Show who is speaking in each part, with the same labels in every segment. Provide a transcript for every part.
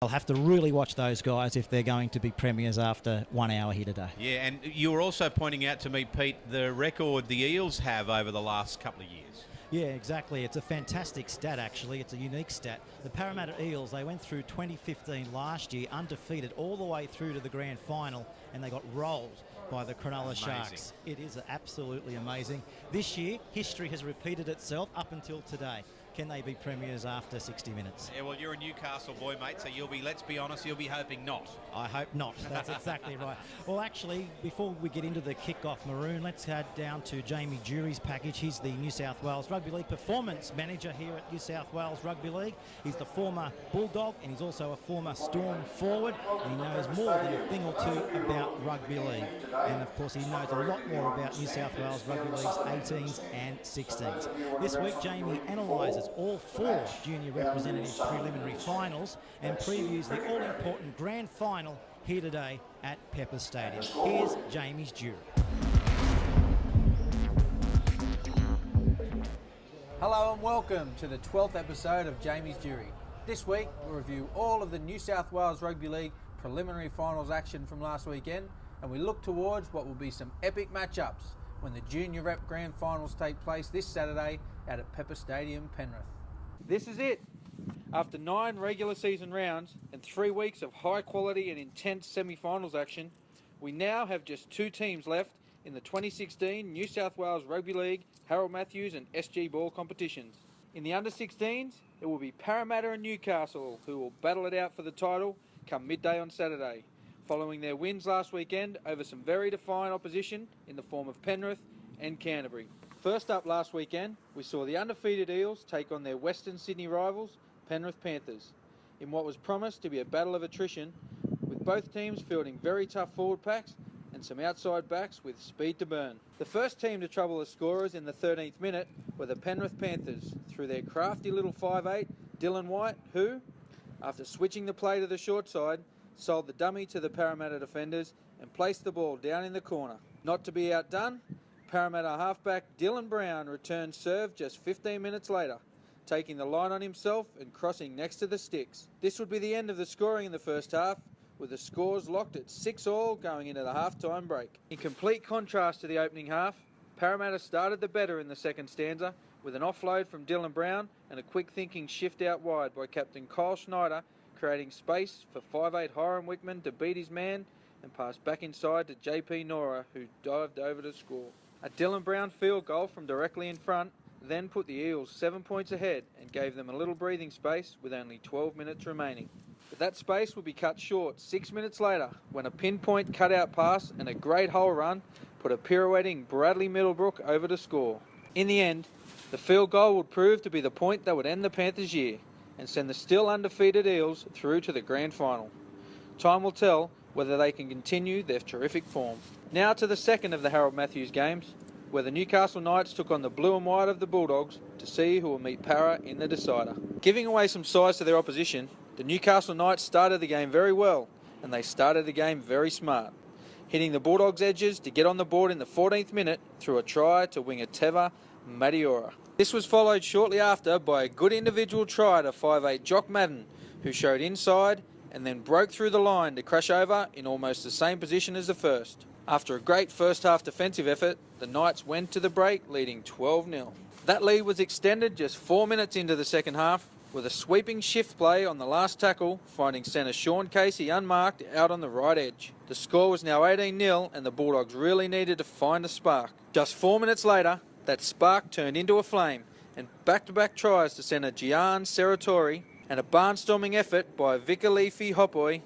Speaker 1: I'll have to really watch those guys if they're going to be premiers after 1 hour here today.
Speaker 2: Yeah, and you were also pointing out to me, Pete, the record the Eels have over the last couple of years.
Speaker 1: Yeah, exactly. It's a fantastic stat, actually. It's a unique stat. The Parramatta Eels, they went through 2015 last year, undefeated all the way through to the grand final, and they got rolled by the Cronulla Sharks. It is absolutely amazing. This year, history has repeated itself up until today. Can they be premiers after 60 minutes?
Speaker 2: Yeah, well, you're a Newcastle boy, mate, so let's be honest, you'll be hoping not.
Speaker 1: I hope not. That's exactly right. Well, actually, before we get into the kick-off, Maroon, let's head down to Jamie Jury's package. He's the New South Wales Rugby League Performance Manager here at New South Wales Rugby League. He's the former Bulldog, and he's also a former Storm forward. And he knows more than a thing or two about rugby league. And, of course, he knows a lot more about New South Wales Rugby League's 18s and 16s. This week, Jamie analyses all 4 junior representative preliminary finals and previews the all-important grand final here today at Pepper Stadium. Here's Jamie's jury.
Speaker 3: Hello and welcome to the 12th episode of Jamie's Jury. This week we'll review all of the New South Wales Rugby League preliminary finals action from last weekend, and we look towards what will be some epic matchups when the junior rep grand finals take place this Saturday out at Pepper Stadium, Penrith. This is it. After 9 regular season rounds and 3 weeks of high quality and intense semi-finals action, we now have just 2 teams left in the 2016 New South Wales Rugby League Harold Matthews and SG Ball competitions. In the under-16s, it will be Parramatta and Newcastle who will battle it out for the title come midday on Saturday, following their wins last weekend over some very defiant opposition in the form of Penrith and Canterbury. First up last weekend, we saw the undefeated Eels take on their Western Sydney rivals, Penrith Panthers, in what was promised to be a battle of attrition, with both teams fielding very tough forward packs and some outside backs with speed to burn. The first team to trouble the scorers in the 13th minute were the Penrith Panthers, through their crafty little 5'8", Dylan White, who, after switching the play to the short side, sold the dummy to the Parramatta defenders and placed the ball down in the corner. Not to be outdone, Parramatta halfback Dylan Brown returned serve just 15 minutes later, taking the line on himself and crossing next to the sticks. This would be the end of the scoring in the first half, with the scores locked at 6-all going into the half-time break. In complete contrast to the opening half, Parramatta started the better in the second stanza with an offload from Dylan Brown and a quick-thinking shift out wide by captain Kyle Schneider, creating space for 5'8" Hiram Wickman to beat his man and pass back inside to JP Nora, who dived over to score. A Dylan Brown field goal from directly in front then put the Eels 7 points ahead and gave them a little breathing space with only 12 minutes remaining. But that space would be cut short 6 minutes later when a pinpoint cutout pass and a great hole run put a pirouetting Bradley Middlebrook over to score. In the end, the field goal would prove to be the point that would end the Panthers' year and send the still undefeated Eels through to the grand final. Time will tell whether they can continue their terrific form. Now to the second of the Harold Matthews games, where the Newcastle Knights took on the blue and white of the Bulldogs to see who will meet Para in the decider. Giving away some size to their opposition, the Newcastle Knights started the game very well, and they started the game very smart, hitting the Bulldogs' edges to get on the board in the 14th minute through a try to winger Teva Madiora. This was followed shortly after by a good individual try to 5'8" Jock Madden, who showed inside and then broke through the line to crash over in almost the same position as the first. After a great first half defensive effort, the Knights went to the break leading 12-0. That lead was extended just 4 minutes into the second half, with a sweeping shift play on the last tackle, finding centre Sean Casey unmarked out on the right edge. The score was now 18-0 and the Bulldogs really needed to find a spark. Just 4 minutes later, that spark turned into a flame, and back-to-back tries to centre Gian Serratori and a barnstorming effort by Vikalifi Hopoi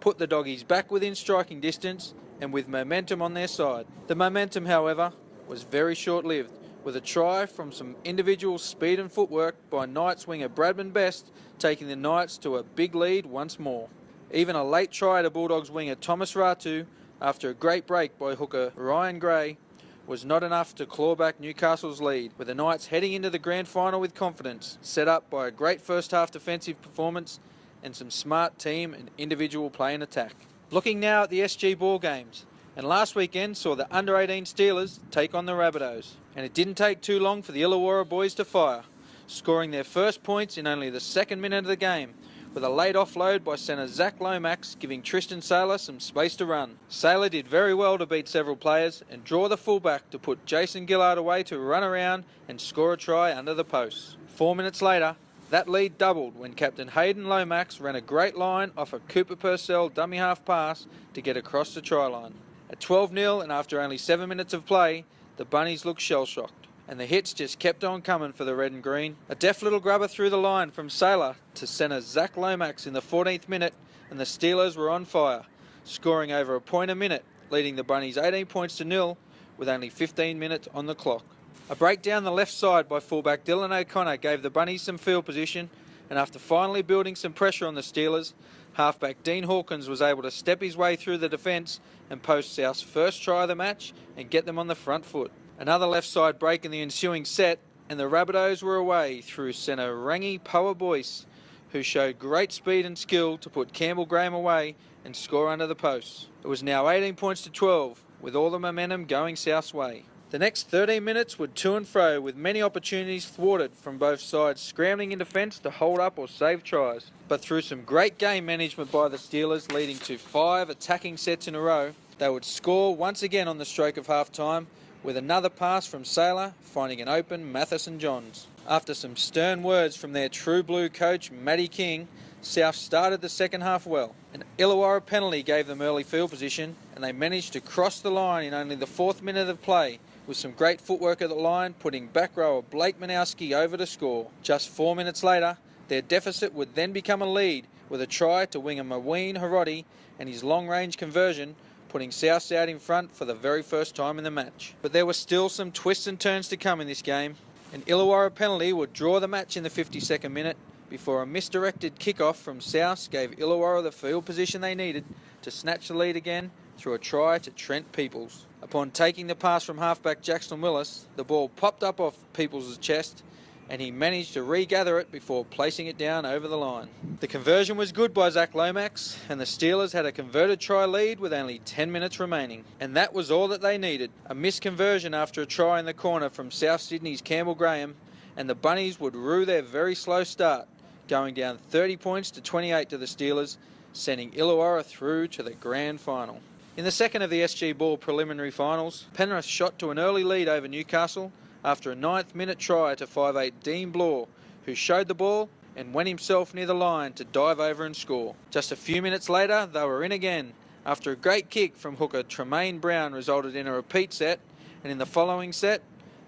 Speaker 3: put the Doggies back within striking distance and with momentum on their side. The momentum, however, was very short-lived, with a try from some individual speed and footwork by Knights winger Bradman Best taking the Knights to a big lead once more. Even a late try to Bulldogs winger Thomas Ratu, after a great break by hooker Ryan Gray, was not enough to claw back Newcastle's lead, with the Knights heading into the grand final with confidence, set up by a great first half defensive performance and some smart team and individual play and attack. Looking now at the SG Ball games, and last weekend saw the under-18 Steelers take on the Rabbitohs, and it didn't take too long for the Illawarra boys to fire, scoring their first points in only the second minute of the game, with a late offload by centre Zach Lomax giving Tristan Saylor some space to run. Saylor did very well to beat several players and draw the fullback to put Jason Gillard away to run around and score a try under the posts. 4 minutes later, that lead doubled when Captain Hayden Lomax ran a great line off a Cooper Purcell dummy half pass to get across the try line. At 12-0 and after only 7 minutes of play, the Bunnies looked shell-shocked, and the hits just kept on coming for the red and green. A deft little grubber through the line from Saylor to centre Zach Lomax in the 14th minute, and the Steelers were on fire, scoring over a point a minute, leading the Bunnies 18 points to 0 with only 15 minutes on the clock. A break down the left side by fullback Dylan O'Connor gave the Bunnies some field position, and after finally building some pressure on the Steelers, halfback Dean Hawkins was able to step his way through the defence and post South's first try of the match and get them on the front foot. Another left side break in the ensuing set, and the Rabbitohs were away through centre Rangi Poa Boyce, who showed great speed and skill to put Campbell Graham away and score under the posts. It was now 18 points to 12, with all the momentum going South's way. The next 13 minutes were to and fro, with many opportunities thwarted from both sides scrambling in defence to hold up or save tries. But through some great game management by the Steelers, leading to 5 attacking sets in a row, they would score once again on the stroke of half-time, with another pass from Saylor finding an open Matheson Johns. After some stern words from their True Blue coach, Matty King, South started the second half well. An Illawarra penalty gave them early field position, and they managed to cross the line in only the 4th minute of play, with some great footwork at the line, putting back rower Blake Manowski over to score. Just 4 minutes later, their deficit would then become a lead, with a try to winger Maween Harodi and his long-range conversion, putting South out in front for the very first time in the match. But there were still some twists and turns to come in this game. An Illawarra penalty would draw the match in the 52nd minute before a misdirected kickoff from South gave Illawarra the field position they needed to snatch the lead again through a try to Trent Peoples. Upon taking the pass from halfback Jackson Willis, the ball popped up off Peoples' chest and he managed to regather it before placing it down over the line. The conversion was good by Zach Lomax, and the Steelers had a converted try lead with only 10 minutes remaining. And that was all that they needed. A missed conversion after a try in the corner from South Sydney's Campbell Graham, and the Bunnies would rue their very slow start, going down 30 points to 28 to the Steelers, sending Illawarra through to the grand final. In the second of the SG Ball preliminary finals, Penrith shot to an early lead over Newcastle after a 9th minute try to 5'8" Dean Blore, who showed the ball and went himself near the line to dive over and score. Just a few minutes later, they were in again, after a great kick from hooker Tremaine Brown resulted in a repeat set, and in the following set,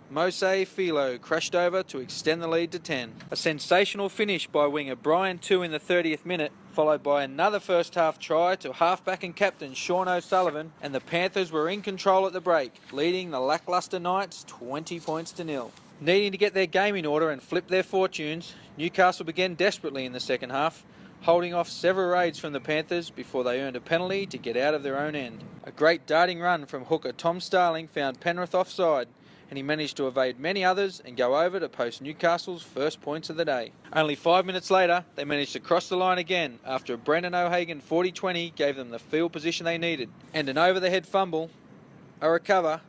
Speaker 3: Mose Filo crashed over to extend the lead to 10. A sensational finish by winger Brian Two in the 30th minute, followed by another first half try to halfback and captain Sean O'Sullivan, and the Panthers were in control at the break, leading the lacklustre Knights 20 points to 0. Needing to get their game in order and flip their fortunes, Newcastle began desperately in the second half, holding off several raids from the Panthers before they earned a penalty to get out of their own end. A great darting run from hooker Tom Starling found Penrith offside, and he managed to evade many others and go over to post Newcastle's first points of the day. Only 5 minutes later, they managed to cross the line again after a Brendan O'Hagan 40-20 gave them the field position they needed, and an over-the-head fumble, a recover,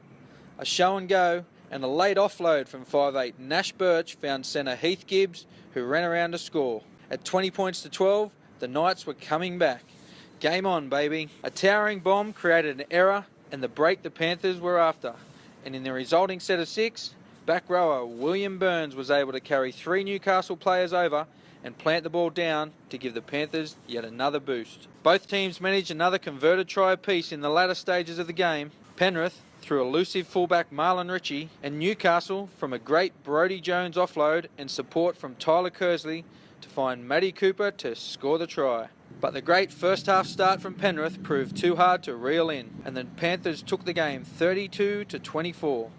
Speaker 3: a show and go, and a late offload from 5'8" Nash Birch found centre Heath Gibbs, who ran around to score. At 20 points to 12, the Knights were coming back. Game on, baby. A towering bomb created an error and the break the Panthers were after. And in the resulting set of 6, back rower William Burns was able to carry 3 Newcastle players over and plant the ball down to give the Panthers yet another boost. Both teams managed another converted try apiece in the latter stages of the game. Penrith through elusive fullback Marlon Ritchie, and Newcastle from a great Brodie Jones offload and support from Tyler Kersley to find Matty Cooper to score the try. But the great first half start from Penrith proved too hard to reel in, and the Panthers took the game 32-24,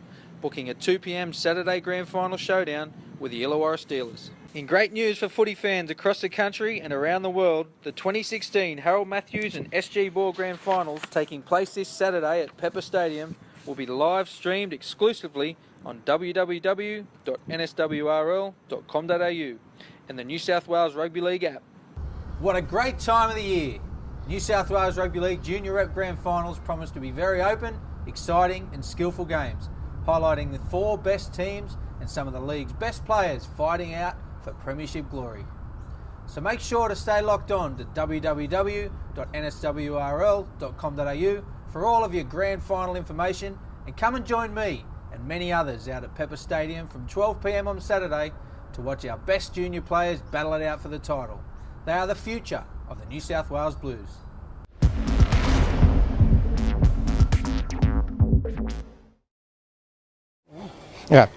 Speaker 3: booking a 2 p.m. Saturday grand final showdown with the Illawarra Steelers. In great news for footy fans across the country and around the world, the 2016 Harold Matthews and SG Ball grand finals taking place this Saturday at Pepper Stadium will be live streamed exclusively on www.nswrl.com.au and the New South Wales Rugby League app. What a great time of the year! New South Wales Rugby League Junior Rep Grand Finals promise to be very open, exciting and skillful games, highlighting the 4 best teams and some of the league's best players fighting out for premiership glory. So make sure to stay locked on to www.nswrl.com.au for all of your grand final information, and come and join me and many others out at Pepper Stadium from 12 p.m. on Saturday to watch our best junior players battle it out for the title. They are the future of the New South Wales Blues.
Speaker 4: Yeah.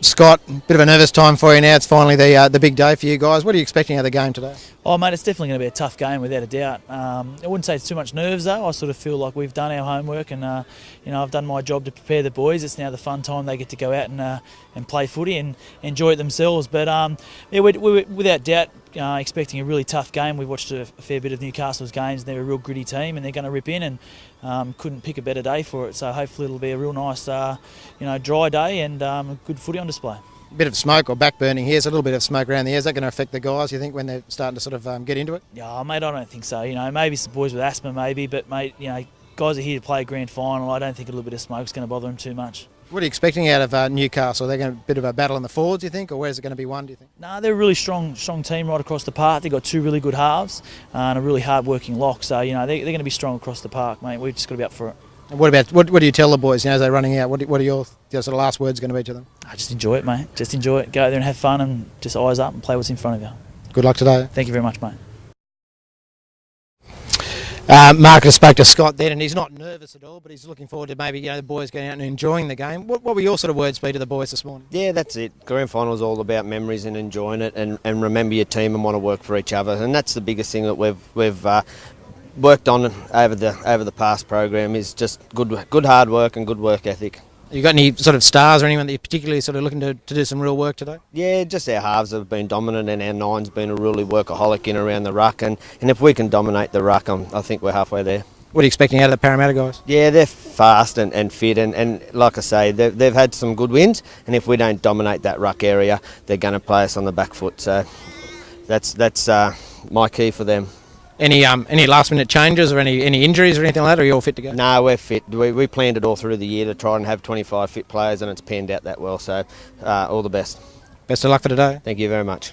Speaker 4: Scott, bit of a nervous time for you now. It's finally the big day for you guys. What are you expecting out of the game today?
Speaker 5: Oh, mate, it's definitely going to be a tough game without a doubt. I wouldn't say it's too much nerves, though. I sort of feel like we've done our homework and, I've done my job to prepare the boys. It's now the fun time they get to go out and play footy and enjoy it themselves. But, we're without doubt expecting a really tough game. We've watched a fair bit of Newcastle's games, and they're a real gritty team, and they're going to rip in, and couldn't pick a better day for it. So hopefully it'll be a real nice, dry day and good footy on display.
Speaker 4: Bit of smoke or back burning here, so a little bit of smoke around the ear. Is that going to affect the guys, you think, when they're starting to sort of get into it?
Speaker 5: Yeah, mate, I don't think so. Maybe some boys with asthma, maybe, but, mate, guys are here to play a grand final. I don't think a little bit of smoke's going to bother them too much.
Speaker 4: What are you expecting out of Newcastle? Are they going to be a bit of a battle in the forwards, do you think, or where's it going to be one, do you think?
Speaker 5: No, they're a really strong team right across the park. They've got two really good halves and a really hard-working lock. So, they're going to be strong across the park, mate. We've just got to be up for it.
Speaker 4: And what do you tell the boys, as they're running out? What are your sort of last words going to be to them?
Speaker 5: Just enjoy it, mate. Just enjoy it. Go out there and have fun and just eyes up and play what's in front of you.
Speaker 4: Good luck today.
Speaker 5: Thank you very much, mate.
Speaker 4: Marcus spoke to Scott then, and he's not nervous at all, but he's looking forward to maybe the boys going out and enjoying the game. What were your sort of words be to the boys this morning?
Speaker 6: Yeah, that's it. Grand final is all about memories and enjoying it, and remember your team and want to work for each other, and that's the biggest thing that we've worked on over the past program is just good hard work and good work ethic.
Speaker 4: You got any sort of stars or anyone that you're particularly sort of looking to do some real work today?
Speaker 6: Yeah, just our halves have been dominant, and our nine's been a really workaholic in around the ruck, and if we can dominate the ruck, I think we're halfway there.
Speaker 4: What are you expecting out of the Parramatta guys?
Speaker 6: Yeah, they're fast and fit, and like I say, they've had some good wins, and if we don't dominate that ruck area, they're going to play us on the back foot. So that's my key for them.
Speaker 4: Any last minute changes or any injuries or anything like that, or are you all fit to go?
Speaker 6: No, we're fit. We planned it all through the year to try and have 25 fit players, and it's panned out that well, so all the best.
Speaker 4: Best of luck for today.
Speaker 6: Thank you very much.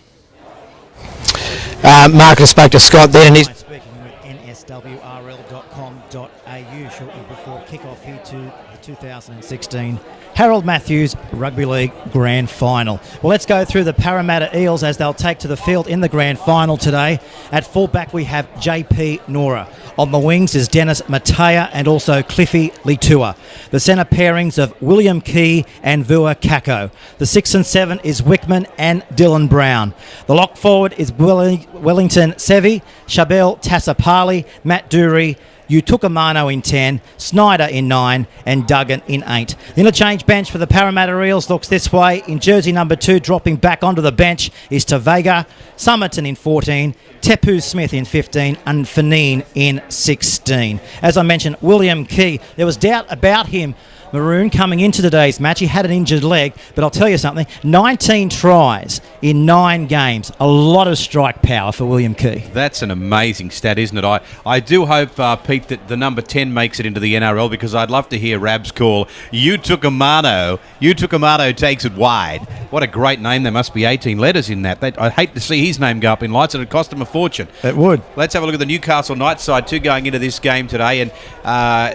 Speaker 4: Marcus spoke to Scott then, and he's
Speaker 1: speaking with NSWRL.com.au shortly before kick-off here to the 2016 Harold Matthews Rugby League Grand Final. Well, let's go through the Parramatta Eels as they'll take to the field in the Grand Final today. At fullback we have JP Nora. On the wings is Dennis Matea and also Cliffy Litua. The centre pairings of William Key and Vua Kako. The 6 and 7 is Wickman and Dylan Brown. The lock forward is Wellington Sevi, Shabel Tassapali, Matt Dury, Utukamano in 10, Snyder in 9 and Duggan in 8. The interchange bench for the Parramatta Eels looks this way. In jersey number 2, dropping back onto the bench is Tavega, Summerton in 14, Tepu Smith in 15 and Fanine in 16. As I mentioned, William Key, there was doubt about him, Maroon, coming into today's match. He had an injured leg, but I'll tell you something, 19 tries in 9 games. A lot of strike power for William Key.
Speaker 2: That's an amazing stat, isn't it? I do hope, Pete, that the number 10 makes it into the NRL, because I'd love to hear Rabs call Utukamano. Utukamano takes it wide. What a great name. There must be 18 letters in that. I'd hate to see his name go up in lights. It'd cost him a fortune.
Speaker 1: It would.
Speaker 2: Let's have a look at the Newcastle Knights side too going into this game today, and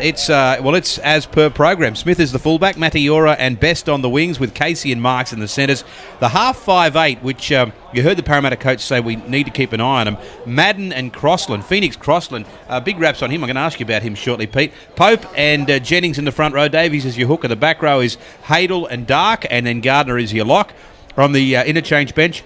Speaker 2: it's as per program. Smith is the fullback, Mataora and Best on the wings with Casey and Marks in the centres. The half 5'8", which you heard the Parramatta coach say we need to keep an eye on him. Madden and Crossland, Phoenix Crossland, big raps on him. I'm going to ask you about him shortly, Pete. Pope and Jennings in the front row. Davies is your hooker. The back row is Hadel and Dark, and then Gardner is your lock. On the interchange bench,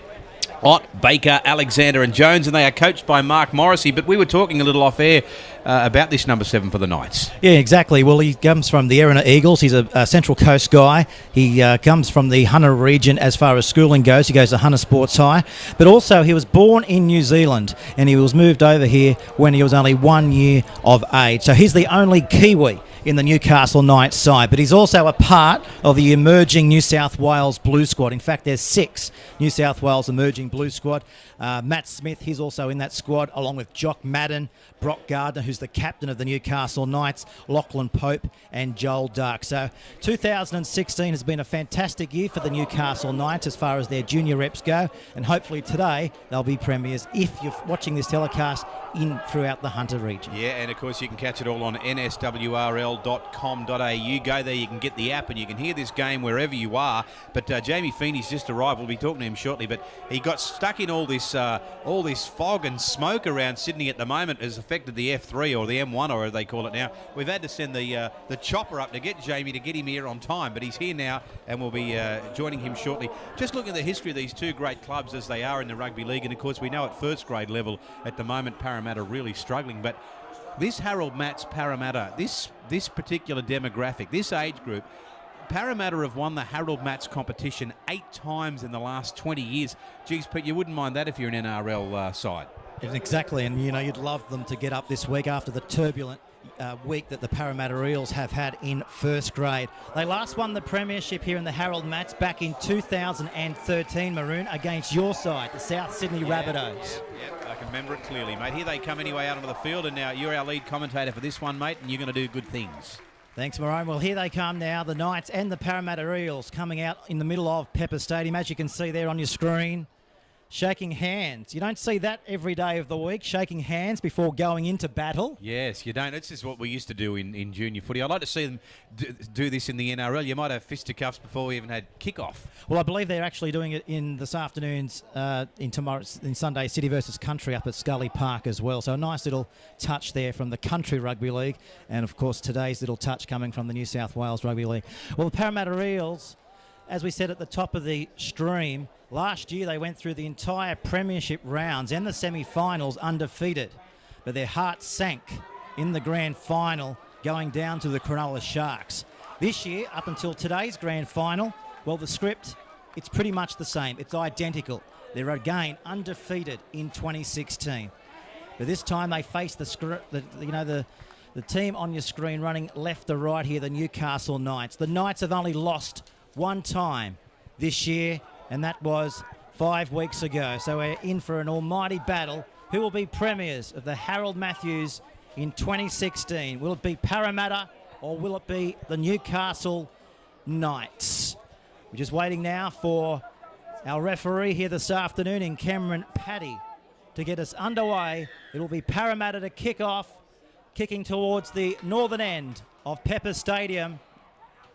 Speaker 2: Ott, Baker, Alexander and Jones, and they are coached by Mark Morrissey. But we were talking a little off air about this number 7 for the Knights.
Speaker 1: Yeah, exactly. Well, he comes from the Erina Eagles. He's a Central Coast guy. He comes from the Hunter region as far as schooling goes. He goes to Hunter Sports High. But also, he was born in New Zealand, and he was moved over here when he was only 1 year of age. So he's the only Kiwi in the Newcastle Knights side, but he's also a part of the emerging New South Wales Blue Squad. In fact, there's 6 New South Wales emerging Blue Squad. Matt Smith, he's also in that squad, along with Jock Madden, Brock Gardner, who's the captain of the Newcastle Knights, Lachlan Pope and Joel Dark. So 2016 has been a fantastic year for the Newcastle Knights as far as their junior reps go, and hopefully today they'll be premiers if you're watching this telecast in throughout the Hunter region.
Speaker 2: Yeah, and of course you can catch it all on NSWRL.com.au. Go there, you can get the app and you can hear this game wherever you are. But Jamie Feeney's just arrived. We'll be talking to him shortly, but he got stuck in all this fog and smoke around Sydney at the moment has affected the F3 or the M1 or as they call it now. We've had to send the chopper up to get Jamie to get him here on time, but he's here now and we'll be joining him shortly. Just looking at the history of these two great clubs as they are in the rugby league, and of course we know at first grade level at the moment Parramatta really struggling, but this Harold Matts Parramatta, this particular demographic, this age group, Parramatta have won the Harold Matts competition 8 times in the last 20 years. Geez, Pete, you wouldn't mind that if you're an NRL side.
Speaker 1: Exactly, and you know you'd love them to get up this week after the turbulent week that the Parramatta Eels have had in first grade. They last won the premiership here in the Harold Matts back in 2013, Maroon, against your side, the South Sydney Rabbitohs.
Speaker 2: Yeah, I can remember it clearly, mate. Here they come anyway out onto the field, and now you're our lead commentator for this one, mate, and you're going to do good things.
Speaker 1: Thanks, Maroon. Well, here they come now, the Knights and the Parramatta Eels coming out in the middle of Pepper Stadium, as you can see there on your screen. Shaking hands. You don't see that every day of the week, shaking hands before going into battle.
Speaker 2: Yes, you don't. It's just what we used to do in junior footy. I'd like to see them do this in the NRL. You might have fisticuffs before we even had kickoff.
Speaker 1: Well, I believe they're actually doing it in this afternoon's, in Sunday, City versus Country up at Scully Park as well. So a nice little touch there from the Country Rugby League. And, of course, today's little touch coming from the New South Wales Rugby League. Well, the Parramatta Eels, as we said at the top of the stream, last year they went through the entire premiership rounds and the semi-finals undefeated, but their hearts sank in the grand final going down to the Cronulla Sharks. This year, up until today's grand final, well, the script, it's pretty much the same. It's identical. They're again undefeated in 2016. But this time they face the team on your screen running left to right here, the Newcastle Knights. The Knights have only lost one time this year, and that was 5 weeks ago. So we're in for an almighty battle. Who will be premiers of the Harold Matthews in 2016? Will it be Parramatta or will it be the Newcastle Knights? We're just waiting now for our referee here this afternoon in Cameron Paddy to get us underway. It will be Parramatta to kick off, kicking towards the northern end of Pepper Stadium.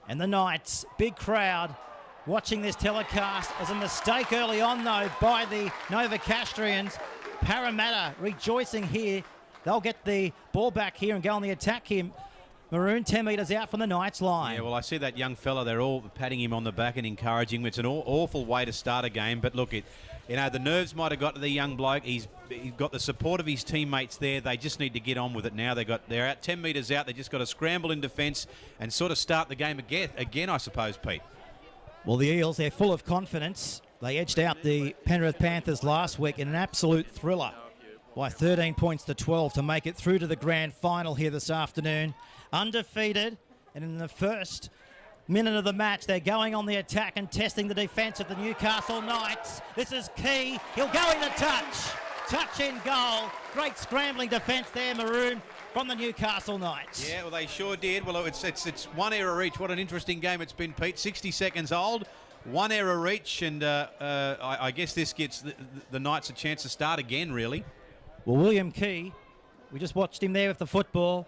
Speaker 1: And the Knights, big crowd, watching this telecast as a mistake early on, though, by the Novocastrians. Parramatta rejoicing here. They'll get the ball back here and go on the attack here. Maroon 10 metres out from the Knights line.
Speaker 2: Yeah, well, I see that young fella. They're all patting him on the back and encouraging him. It's an awful way to start a game. But look, the nerves might have got to the young bloke. He's got the support of his teammates there. They just need to get on with it now. They're out 10 metres out. They just got to scramble in defence and sort of start the game again, I suppose, Pete.
Speaker 1: Well, the Eels, they're full of confidence. They edged out the Penrith Panthers last week in an absolute thriller by 13 points to 12 to make it through to the grand final here this afternoon. Undefeated, and in the first minute of the match, they're going on the attack and testing the defence of the Newcastle Knights. This is key. He'll go in the touch. Touch in goal. Great scrambling defence there, Maroon, from the Newcastle Knights.
Speaker 2: Yeah, well, they sure did. Well, it's one error each. What an interesting game it's been, Pete. 60 seconds old, one error each, and I guess this gets the Knights a chance to start again, really.
Speaker 1: Well, William Key, we just watched him there with the football.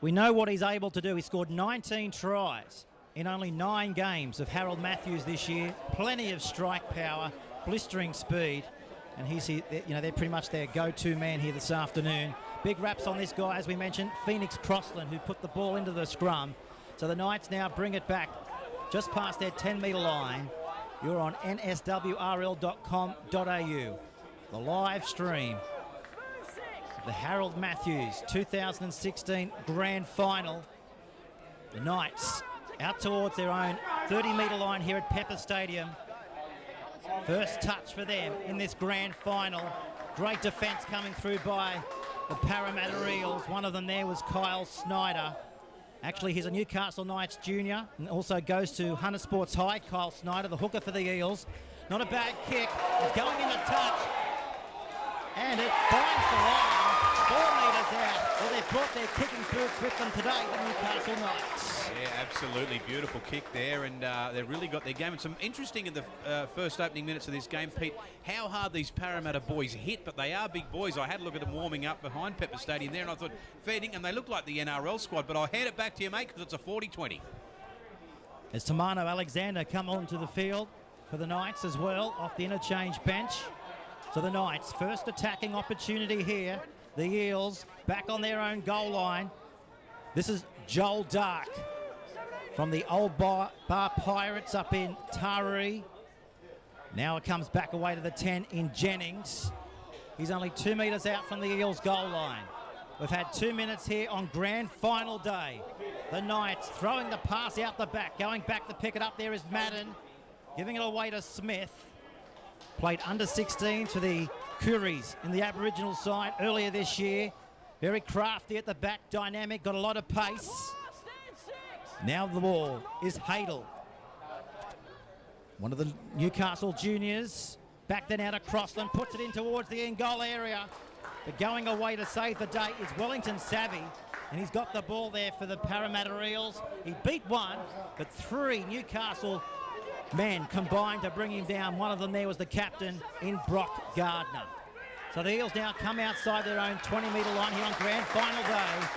Speaker 1: We know what he's able to do. He scored 19 tries in only 9 games of Harold Matthews this year. Plenty of strike power, blistering speed, and he's here, they're pretty much their go-to man here this afternoon. Big raps on this guy, as we mentioned, Phoenix Crossland, who put the ball into the scrum. So the Knights now bring it back just past their 10-metre line. You're on NSWRL.com.au. The live stream. The Harold Matthews 2016 Grand Final. The Knights out towards their own 30-metre line here at Pepper Stadium. First touch for them in this Grand Final. Great defence coming through by the Parramatta Eels. One of them there was Kyle Snyder. Actually, he's a Newcastle Knights junior and also goes to Hunter Sports High. Kyle Snyder, the hooker for the Eels. Not a bad kick. It's going in the touch. And it finds the line. 4 metres out. Well, they've brought their kicking boots with them today, the Newcastle Knights.
Speaker 2: Yeah, absolutely. Beautiful kick there, and they've really got their game. And some interesting in the first opening minutes of this game, Pete, how hard these Parramatta boys hit, but they are big boys. I had a look at them warming up behind Pepper Stadium there, and I thought, feeding, and they look like the NRL squad, but I'll hand it back to you, mate, because it's a 40-20.
Speaker 1: As Tamano Alexander come onto the field for the Knights as well, off the interchange bench. So the Knights, first attacking opportunity here. The Eels back on their own goal line. This is Joel Dark from the Old Bar Pirates up in Taree. Now it comes back away to the 10 in Jennings. He's only 2 metres out from the Eels goal line. We've had 2 minutes here on grand final day. The Knights throwing the pass out the back. Going back to pick it up there is Madden. Giving it away to Smith. Played under 16 to the Curries in the Aboriginal side earlier this year. Very crafty at the back, dynamic, got a lot of pace. Now the ball is Hadel. One of the Newcastle juniors. Back then out of Crossland, puts it in towards the in-goal area. But going away to save the day is Wellington Savvy. And he's got the ball there for the Parramatta Eels. He beat one, but 3 Newcastle men combined to bring him down. One of them there was the captain in Brock Gardner. So the Eels now come outside their own 20-metre line here on grand final day.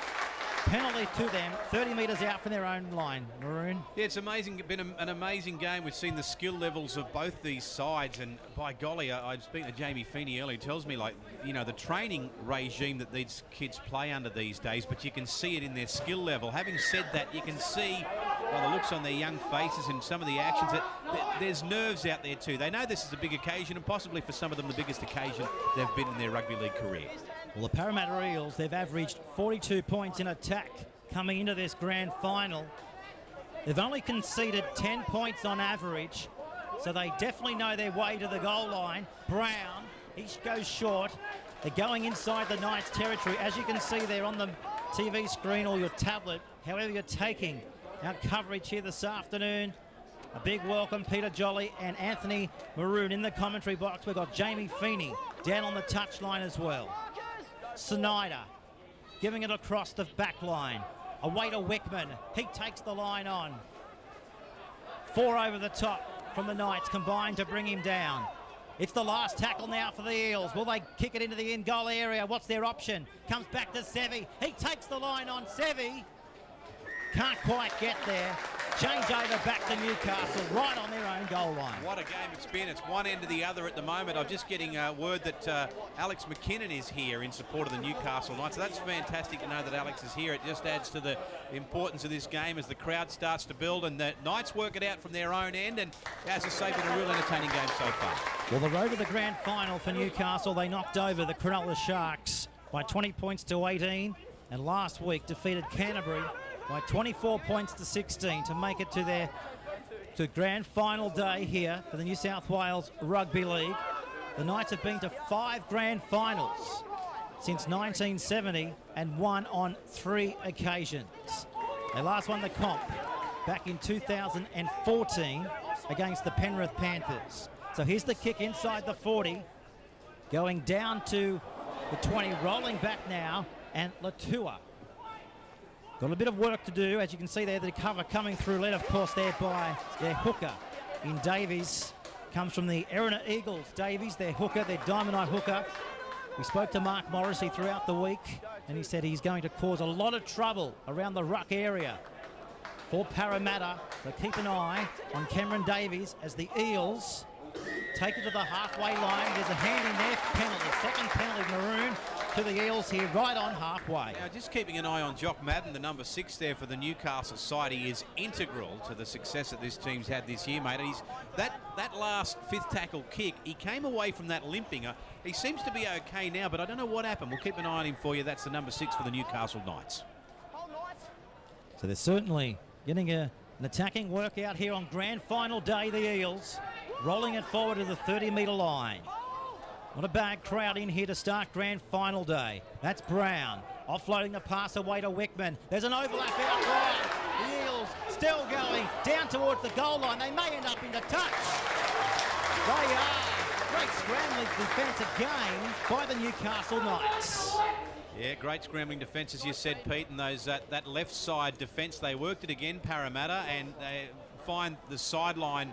Speaker 1: Penalty to them, 30 metres out from their own line. Maroon?
Speaker 2: Yeah, it's amazing. Been an amazing game. We've seen the skill levels of both these sides, and by golly, I was speaking to Jamie Feeney earlier. He tells me, like, you know, the training regime that these kids play under these days, but you can see it in their skill level. Having said that, you can see by the looks on their young faces and some of the actions that there's nerves out there too. They know this is a big occasion, and possibly for some of them the biggest occasion they've been in their rugby league career.
Speaker 1: Well, the Parramatta Eels, they've averaged 42 points in attack coming into this grand final. They've only conceded 10 points on average, so they definitely know their way to the goal line. Brown, he goes short. They're going inside the Knights territory. As you can see there on the TV screen or your tablet, however you're taking our coverage here this afternoon. A big welcome, Peter Jolly and Anthony Maroon in the commentary box. We've got Jamie Feeney down on the touchline as well. Snyder giving it across the back line. Away to Wickman. He takes the line on. 4 over the top from the Knights combined to bring him down. It's the last tackle now for the Eels. Will they kick it into the in-goal area? What's their option? Comes back to Sevi. He takes the line on. Sevi can't quite get there. Change over back to Newcastle, right on their own goal line.
Speaker 2: What a game it's been. It's one end to the other at the moment. I'm just getting word that Alex McKinnon is here in support of the Newcastle Knights. So that's fantastic to know that Alex is here. It just adds to the importance of this game as the crowd starts to build and the Knights work it out from their own end. And as I say, been a real entertaining game so far.
Speaker 1: Well, the road to the grand final for Newcastle, they knocked over the Cronulla Sharks by 20 points to 18, and last week defeated Canterbury by 24 points to 16 to make it to their grand final day here for the New South Wales Rugby League. The Knights have been to 5 grand finals since 1970 and won on 3 occasions. They last won the comp back in 2014 against the Penrith Panthers. So here's the kick inside the 40, going down to the 20, rolling back now, and Latua. Got a bit of work to do, as you can see there, the cover coming through, led of course there by their hooker in Davies. Comes from the Erina Eagles. Davies, their hooker, their Diamond Eye hooker. We spoke to Mark Morrissey throughout the week, and he said he's going to cause a lot of trouble around the ruck area for Parramatta. So keep an eye on Cameron Davies as the Eels take it to the halfway line. There's a hand in there, penalty. Second penalty, Maroon, to the Eels here, right on halfway.
Speaker 2: Now, just keeping an eye on Jock Madden, the number 6 there for the Newcastle side. He is integral to the success that this team's had this year, mate. He's that last 5th tackle kick, he came away from that limping. He seems to be okay now, but I don't know what happened. We'll keep an eye on him for you. That's the number 6 for the Newcastle Knights.
Speaker 1: So they're certainly getting an attacking work out here on grand final day, the Eels. Rolling it forward to the 30-metre line. What a bad crowd in here to start grand final day. That's Brown. Offloading the pass away to Wickman. There's an overlap out wide. The Eels still going down towards the goal line. They may end up into touch. They are. Great scrambling defensive game by the Newcastle Knights.
Speaker 2: Yeah, great scrambling defence, as you said, Pete, and those that left side defence. They worked it again, Parramatta, and they find the sideline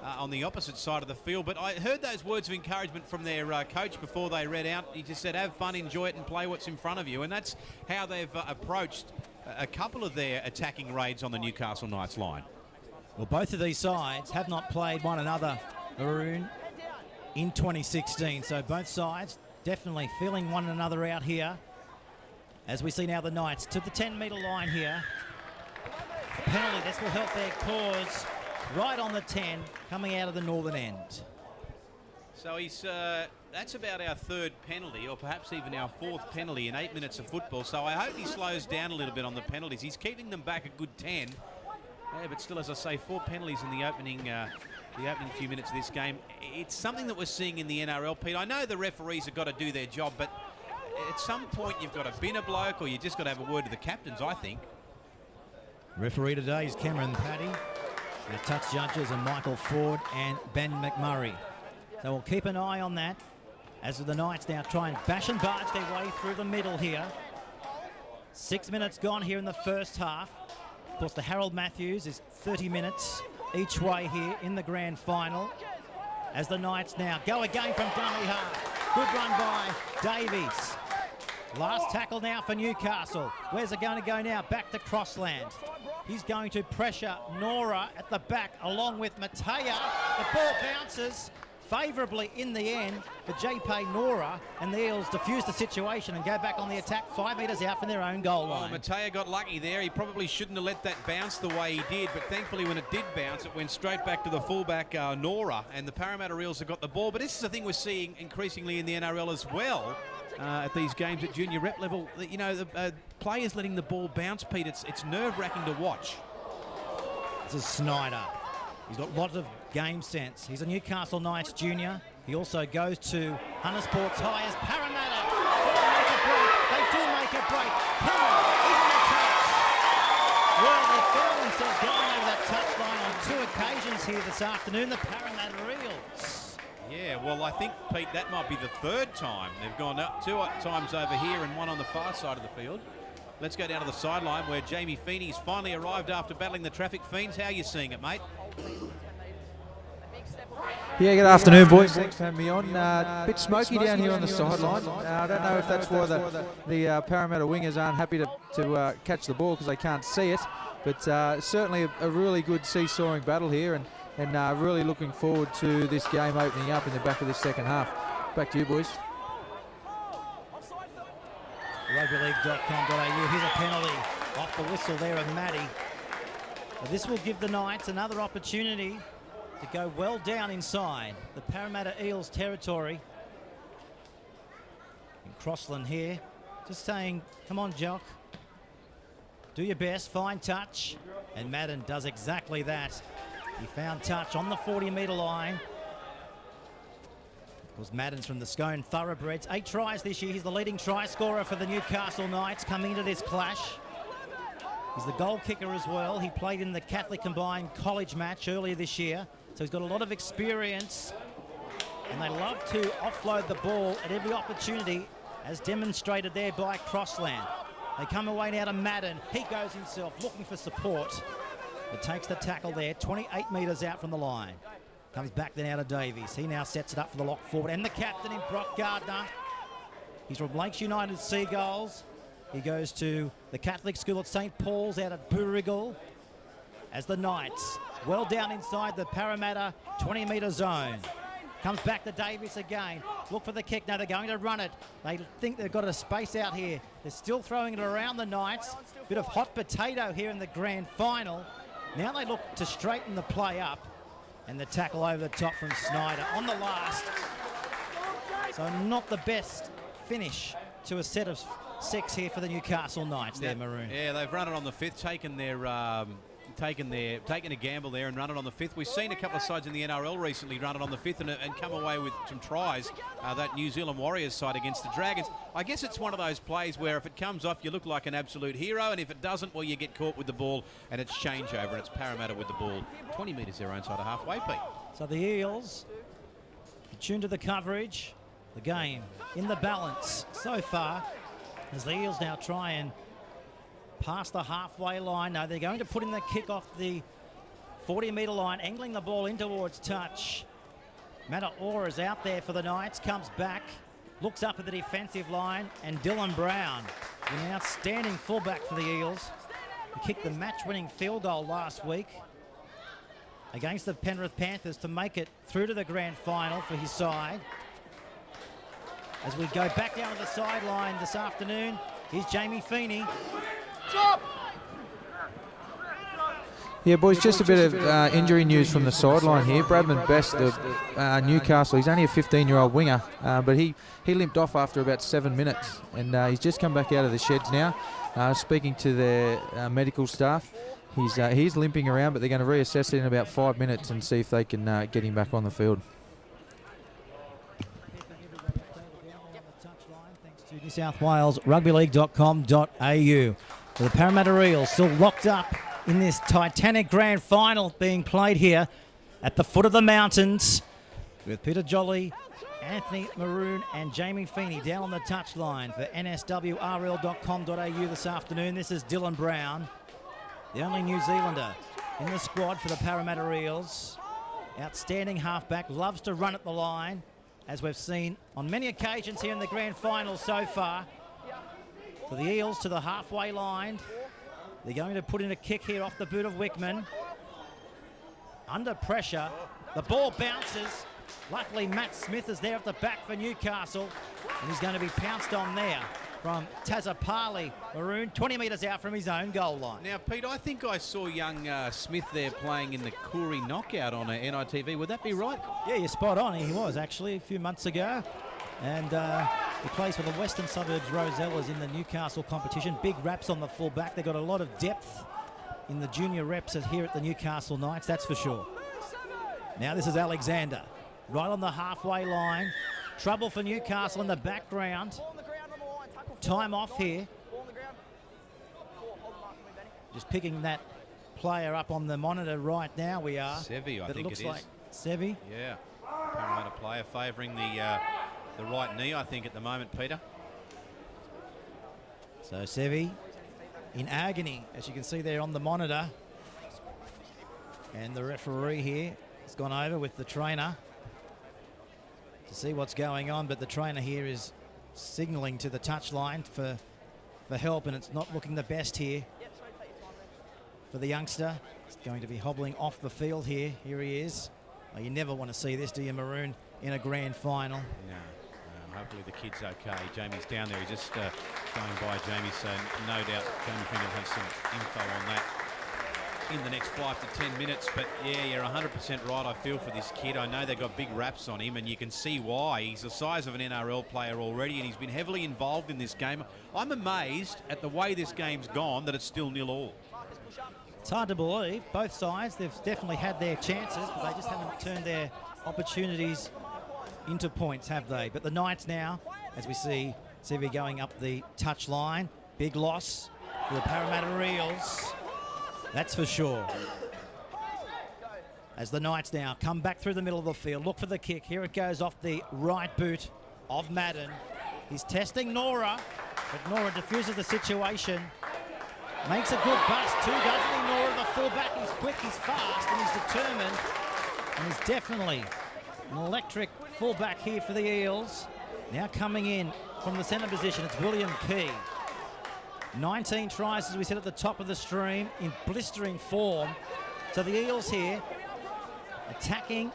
Speaker 2: on the opposite side of the field. But I heard those words of encouragement from their coach before they read out. He just said, have fun, enjoy it, and play what's in front of you. And that's how they've approached a couple of their attacking raids on the Newcastle Knights line.
Speaker 1: Well, both of these sides have not played one another, Maroon, in 2016. So both sides definitely feeling one another out here. As we see now the Knights to the 10-metre line here. A penalty, this will help their cause. Right on the 10, coming out of the northern end.
Speaker 2: So he's that's about our third penalty, or perhaps even our fourth penalty in 8 minutes of football. So I hope he slows down a little bit on the penalties. He's keeping them back a good 10. Yeah, but still, as I say, 4 penalties in the opening few minutes of this game. It's something that we're seeing in the NRL, Pete. I know the referees have got to do their job, but at some point you've got to bin a bloke, or you just got to have a word to the captains, I think.
Speaker 1: Referee today is Cameron Paddy. The touch judges are Michael Ford and Ben McMurray. So we'll keep an eye on that as the Knights now try and bash and barge their way through the middle here. 6 minutes gone here in the first half. Of course, the Harold Matthews is 30 minutes each way here in the grand final. As the Knights now go again from dummy half. Good run by Davies. Last tackle now for Newcastle. Where's it going to go now? Back to Crossland. He's going to pressure Nora at the back along with Matea. The ball bounces favourably in the end for JP Nora, and the Eels defuse the situation and go back on the attack 5 metres out from their own goal line.
Speaker 2: Matea got lucky there. He probably shouldn't have let that bounce the way he did, but thankfully when it did bounce, it went straight back to the fullback Nora, and the Parramatta Eels have got the ball. But this is the thing we're seeing increasingly in the NRL as well. At these games at junior rep level, you know, the players letting the ball bounce, Pete, it's nerve-wracking to watch.
Speaker 1: This is Snyder. He's got lots of game sense. He's a Newcastle Knights junior. He also goes to Hunter Sports High as Parramatta. They do make a break. Hill in the touch. Well, they found themselves going over that touchline on 2 occasions here this afternoon, the Parramatta Eels.
Speaker 2: Yeah, well, I think, Pete, that might be the third time. They've gone up 2 times over here and 1 on the far side of the field. Let's go down to the sideline where Jamie Feeney's finally arrived after battling the traffic fiends. How are you seeing it, mate?
Speaker 3: Yeah, good afternoon, boys. Thanks for having me on. Bit smoky down here on the sideline. I don't know if that's why the Parramatta wingers aren't happy to catch the ball because they can't see it. But certainly a really good seesawing battle here, and really looking forward to this game opening up in the back of this second half. Back to you, boys.
Speaker 1: Rugbyleague.com.au. Here's a penalty off the whistle there of Matty. But this will give the Knights another opportunity to go well down inside the Parramatta Eels territory. And Crossland here, just saying, come on, Jock. Do your best, find touch. And Madden does exactly that. He found touch on the 40-metre line. Of course, Madden's from the Scone Thoroughbreds. 8 tries this year. He's the leading try scorer for the Newcastle Knights coming into this clash. He's the goal kicker as well. He played in the Catholic Combined College match earlier this year. So he's got a lot of experience. And they love to offload the ball at every opportunity, as demonstrated there by Crossland. They come away now to Madden. He goes himself looking for support. It takes the tackle there, 28 metres out from the line. Comes back then out of Davies. He now sets it up for the lock forward. And the captain in Brock Gardner. He's from Lakes United Seagulls. He goes to the Catholic School at St. Paul's out at Boorigal. As the Knights, well down inside the Parramatta 20-metre zone. Comes back to Davies again. Look for the kick. Now they're going to run it. They think they've got a space out here. They're still throwing it around the Knights. Bit of hot potato here in the grand final. Now they look to straighten the play up. And the tackle over the top from Snyder on the last. So not the best finish to a set of 6 here for the Newcastle Knights there, Maroon.
Speaker 2: Yeah, they've run it on the 5th, taken their taken a gamble there and run it on the fifth. We've seen a couple of sides in the NRL recently run it on the fifth and come away with some tries. That New Zealand Warriors side against the Dragons. I guess it's one of those plays where if it comes off, you look like an absolute hero, and if it doesn't, well, you get caught with the ball, and it's changeover, and it's Parramatta with the ball. 20 metres their own side of halfway, Pete.
Speaker 1: So the Eels, tuned to the coverage, the game in the balance so far, as the Eels now try and pass the halfway line. No, they're going to put in the kick off the 40-metre line, angling the ball in towards touch. Maroon is out there for the Knights, comes back, looks up at the defensive line, and Dylan Brown, an outstanding fullback for the Eels. He kicked the match-winning field goal last week against the Penrith Panthers to make it through to the grand final for his side. As we go back down to the sideline this afternoon, here's Jamie Feeney.
Speaker 7: Yeah, boys, just a bit of injury news from the sideline here. Bradman Best of Newcastle, he's only a 15-year-old winger, but he limped off after about 7 minutes, and he's just come back out of the sheds now, speaking to their medical staff. He's limping around, but they're going to reassess it in about 5 minutes and see if they can get him back on the field.
Speaker 1: Thanks to NSWRL The Parramatta Eels still locked up in this Titanic Grand Final being played here at the foot of the mountains with Peter Jolly, Anthony Maroon and Jamie Feeney down on the touchline for NSWRL.com.au this afternoon. This is Dylan Brown, the only New Zealander in the squad for the Parramatta Eels. Outstanding halfback, loves to run at the line, as we've seen on many occasions here in the Grand Final so far. For the Eels to the halfway line. They're going to put in a kick here off the boot of Wickman. Under pressure. The ball bounces. Luckily, Matt Smith is there at the back for Newcastle. And he's going to be pounced on there from Tazapali Maroon, 20 metres out from his own goal line.
Speaker 2: Now, Pete, I think I saw young Smith there playing in the Koori knockout on NITV. Would that be right?
Speaker 1: Yeah, you're spot on. He was actually a few months ago. And he plays for the Western Suburbs Rosellas in the Newcastle competition. Big raps on the fullback. They've got a lot of depth in the junior reps here at the Newcastle Knights, that's for sure. Now this is Alexander, right on the halfway line. Trouble for Newcastle in the background. Time off here. Just picking that player up on the monitor right now. We are.
Speaker 2: Sevi, I think it is.
Speaker 1: Like Sevi.
Speaker 2: Yeah. Parramatta player favouring the right knee, I think, at the moment, Peter.
Speaker 1: So Sevi in agony, as you can see there on the monitor. And the referee here has gone over with the trainer to see what's going on, but the trainer here is signalling to the touchline for help, and it's not looking the best here for the youngster. He's going to be hobbling off the field here. Here he is. Oh, you never want to see this, do you, Maroon, in a grand final?
Speaker 2: No. Hopefully the kid's okay. Jamie's down there. He's just going by Jamie, so no doubt Jamie Finger has some info on that in the next 5 to 10 minutes. But yeah, you're 100% right. I feel for this kid. I know they've got big raps on him, and you can see why. He's the size of an NRL player already, and he's been heavily involved in this game. I'm amazed at the way this game's gone that it's still 0-0.
Speaker 1: It's hard to believe. Both sides, they've definitely had their chances, but they just haven't turned their opportunities into points, have they? But the Knights now, as we see Sevi going up the touch line. Big loss for the Parramatta Eels. That's for sure. As the Knights now come back through the middle of the field, look for the kick. Here it goes off the right boot of Madden. He's testing Nora, but Nora diffuses the situation. Makes a good bust too, doesn't he, Nora? The fullback, he's quick, he's fast, and he's determined. And he's definitely an electric fullback here for the Eels. Now coming in from the centre position, it's William Key. 19 tries, as we said at the top of the stream, in blistering form. So the Eels here attacking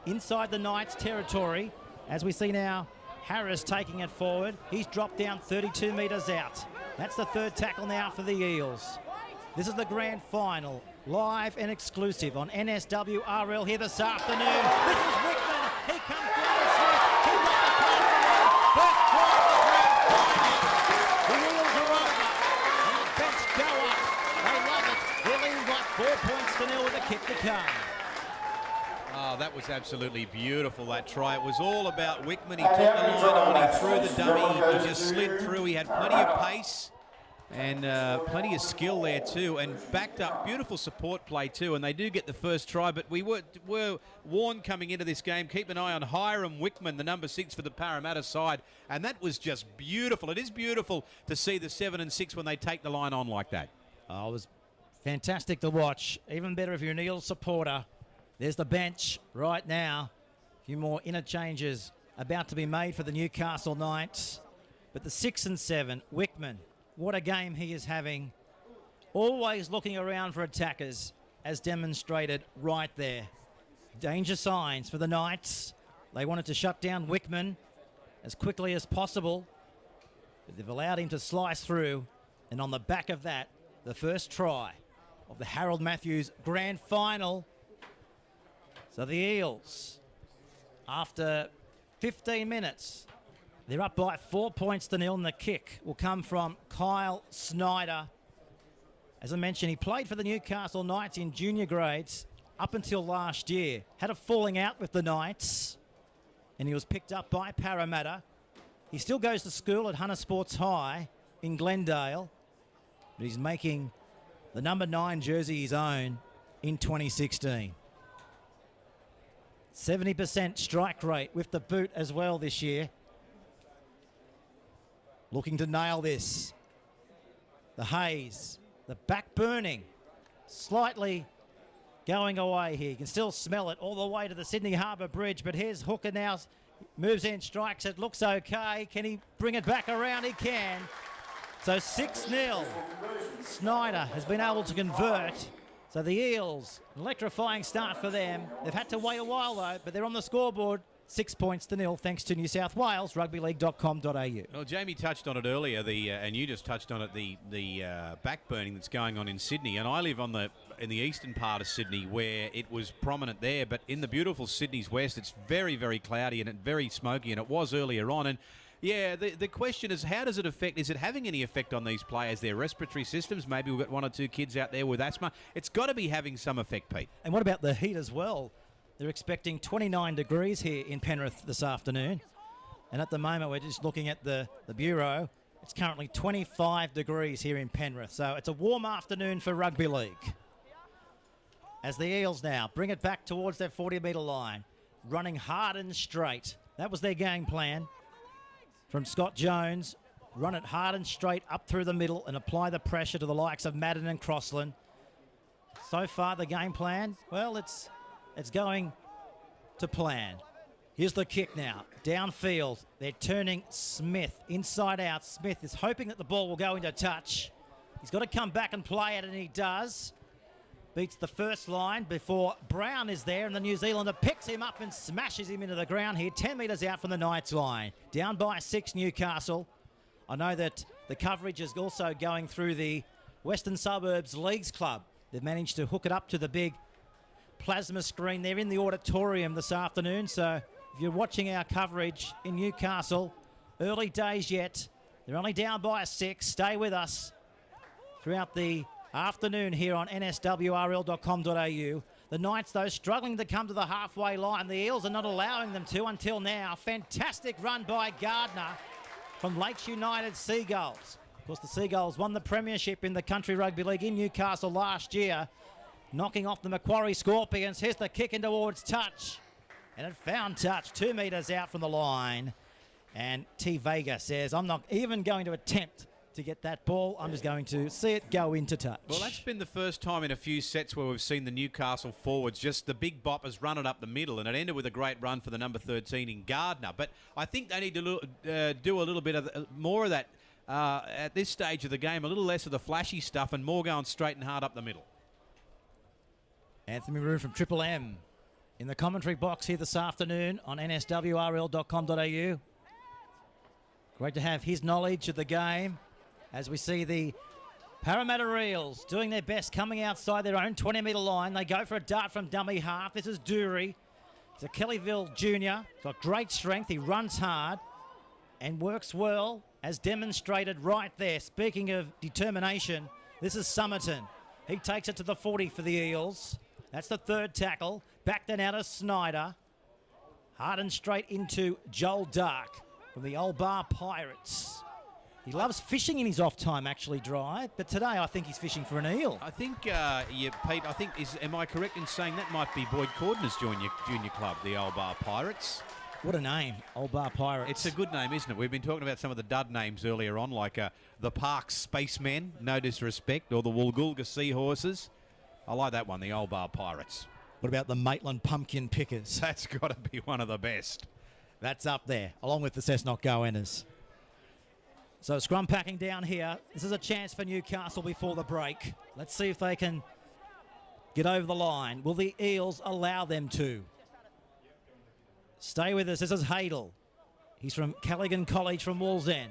Speaker 1: inside the Knights' territory. As we see now, Harris taking it forward. He's dropped down 32 metres out. That's the third tackle now for the Eels. This is the grand final, live and exclusive on NSWRL here this afternoon. This is Wickman. He comes down the Smith. He got the pass. First try of the grand final. The Eels are over. And the bench go up. They love it. They're leading by
Speaker 2: was absolutely beautiful, that try. It was all about Wickman. He took the line on, he threw the dummy, he just slid through. He had plenty of pace and plenty of skill there too, and backed up, beautiful support play too, and they do get the first try. But we were warned coming into this game, keep an eye on Hiram Wickman, the number 6 for the Parramatta side, and that was just beautiful. It is beautiful to see the 7 and 6 when they take the line on like that.
Speaker 1: Oh, it was fantastic to watch. Even better if you're an Eels supporter. There's the bench right now. A few more interchanges about to be made for the Newcastle Knights. But the 6 and 7, Wickman, what a game he is having. Always looking around for attackers, as demonstrated right there. Danger signs for the Knights. They wanted to shut down Wickman as quickly as possible, but they've allowed him to slice through. And on the back of that, the first try of the Harold Matthews Grand Final. So the Eels, after 15 minutes, they're up by 4 points to 0, and the kick will come from Kyle Snyder. As I mentioned, he played for the Newcastle Knights in junior grades up until last year. Had a falling out with the Knights, and he was picked up by Parramatta. He still goes to school at Hunter Sports High in Glendale, but he's making the number 9 jersey his own in 2016. 70% strike rate with the boot as well this year. Looking to nail this. The haze, the back burning, slightly going away here. You can still smell it all the way to the Sydney Harbour Bridge, but here's Hooker now, moves in, strikes it, looks okay. Can he bring it back around? He can. So 6-0. Snyder has been able to convert. So the Eels, an electrifying start for them. They've had to wait a while though, but they're on the scoreboard. 6 points to 0 thanks to New South Wales rugbyleague.com.au.
Speaker 2: Well, Jamie touched on it earlier, and you just touched on it, the backburning that's going on in Sydney. And I live in the eastern part of Sydney, where it was prominent there. But in the beautiful Sydney's west, it's very, very cloudy and very smoky, and it was earlier on. And yeah, the question is, how does it affect? Is it having any effect on these players, their respiratory systems? Maybe we've got 1 or 2 kids out there with asthma. It's got to be having some effect, Pete.
Speaker 1: And what about the heat as well? They're expecting 29 degrees here in Penrith this afternoon. And at the moment, we're just looking at the Bureau. It's currently 25 degrees here in Penrith. So it's a warm afternoon for rugby league. As the Eels now bring it back towards their 40-metre line, running hard and straight. That was their game plan from Scott Jones. Run it hard and straight up through the middle and apply the pressure to the likes of Madden and Crossland. So far, the game plan, well, it's going to plan. Here's the kick now. Downfield. They're turning Smith inside out. Smith is hoping that the ball will go into touch. He's got to come back and play it, and he does. Beats the first line before Brown is there, and the New Zealander picks him up and smashes him into the ground here, 10 metres out from the Knights line. Down by 6, Newcastle. I know that the coverage is also going through the Western Suburbs Leagues Club. They've managed to hook it up to the big plasma screen. They're in the auditorium this afternoon, so if you're watching our coverage in Newcastle, early days yet. They're only down by 6. Stay with us throughout the afternoon here on NSWRL.com.au. The Knights, though, struggling to come to the halfway line. The Eels are not allowing them to until now. Fantastic run by Gardner from Lakes United Seagulls. Of course, the Seagulls won the premiership in the Country Rugby League in Newcastle last year, knocking off the Macquarie Scorpions. Here's the kick in towards touch. And it found touch 2 metres out from the line. And T. Vega says, I'm not even going to attempt to get that ball. I'm just going to see it go into touch.
Speaker 2: Well, that's been the first time in a few sets where we've seen the Newcastle forwards, just the big boppers run it up the middle, and it ended with a great run for the number 13 in Gardner. But I think they need to do a little bit of more of that at this stage of the game, a little less of the flashy stuff and more going straight and hard up the middle.
Speaker 1: Anthony Maroon from Triple M in the commentary box here this afternoon on nswrl.com.au. Great to have his knowledge of the game as we see the Parramatta Eels doing their best, coming outside their own 20-metre line. They go for a dart from dummy half. This is Dury. He's a Kellyville junior. He's got great strength. He runs hard and works well, as demonstrated right there. Speaking of determination, this is Summerton. He takes it to the 40 for the Eels. That's the third tackle. Back then out of Snyder. Hard and straight into Joel Dark from the Old Bar Pirates. He loves fishing in his off time, actually, Dry. But today, I think he's fishing for an eel.
Speaker 2: I think, Pete, am I correct in saying that might be Boyd Cordner's junior club, the Old Bar Pirates?
Speaker 1: What a name, Old Bar Pirates.
Speaker 2: It's a good name, isn't it? We've been talking about some of the dud names earlier on, like the Parks Spacemen, no disrespect, or the Woolgoolga Seahorses. I like that one, the Old Bar Pirates.
Speaker 1: What about the Maitland Pumpkin Pickers?
Speaker 2: That's got to be one of the best.
Speaker 1: That's up there, along with the Cessnock Goannas. So scrum packing down here. This is a chance for Newcastle before the break. Let's see if they can get over the line. Will the Eels allow them to? Stay with us. This is Hadel. He's from Callaghan College from Wallsend.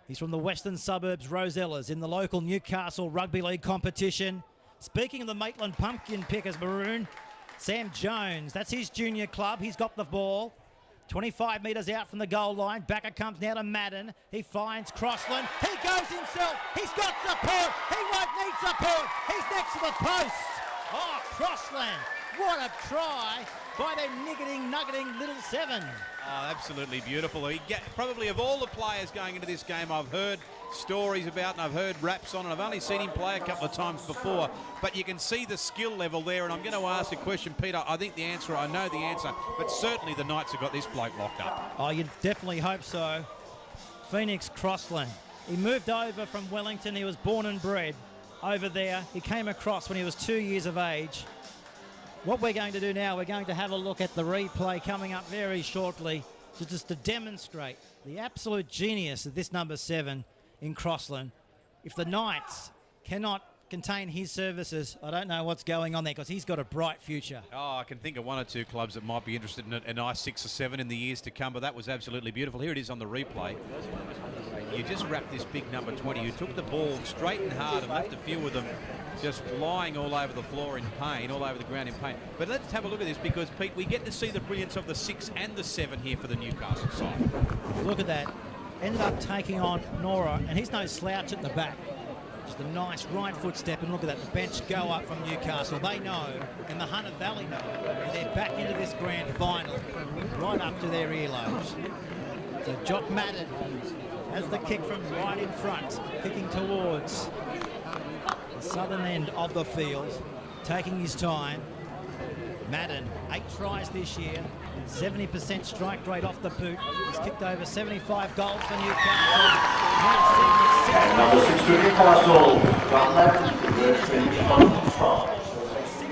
Speaker 1: He's from the western suburbs, Rosellas, in the local Newcastle Rugby League competition. Speaking of the Maitland Pumpkin Pickers, Maroon, Sam Jones, that's his junior club. He's got the ball. 25 metres out from the goal line. Backer comes now to Madden. He finds Crossland. He goes himself. He's got support. He won't need support. He's next to the post. Oh, Crossland. What a try by their nuggeting little seven.
Speaker 2: Oh, absolutely beautiful. Probably of all the players going into this game, I've heard stories about and I've heard raps on, and I've only seen him play a couple of times before, but you can see the skill level there. And I'm going to ask a question, Peter. I think I know the answer, but certainly the Knights have got this bloke locked up.
Speaker 1: Oh, you definitely hope so. Phoenix Crossland. He moved over from Wellington. He was born and bred over there. He came across when he was 2 years of age. What we're going to do now, we're going to have a look at the replay coming up very shortly, just to demonstrate the absolute genius of this number 7 in Crossland. If the Knights cannot contain his services, I don't know what's going on there, because he's got a bright future.
Speaker 2: Oh, I can think of one or two clubs that might be interested in a nice 6 or 7 in the years to come, but that was absolutely beautiful. Here it is on the replay. You just wrapped this big number 20 who took the ball straight and hard and left a few of them just lying all over the floor in pain, all over the ground in pain. But let's have a look at this, because, Pete, we get to see the brilliance of the 6 and the 7 here for the Newcastle side.
Speaker 1: Look at that. Ended up taking on Nora, and he's no slouch at the back. Just a nice right foot step, and look at that. The bench go up from Newcastle. They know, and the Hunter Valley know, that they're back into this grand final, right up to their earlobes. So Jock Madden has the kick from right in front, kicking towards the southern end of the field, taking his time. Madden, 8 tries this year, 70% strike rate off the boot. He's kicked over 75 goals for Newcastle.
Speaker 8: And number 6 to Newcastle, John Madden, reverse finish on the spot.
Speaker 2: You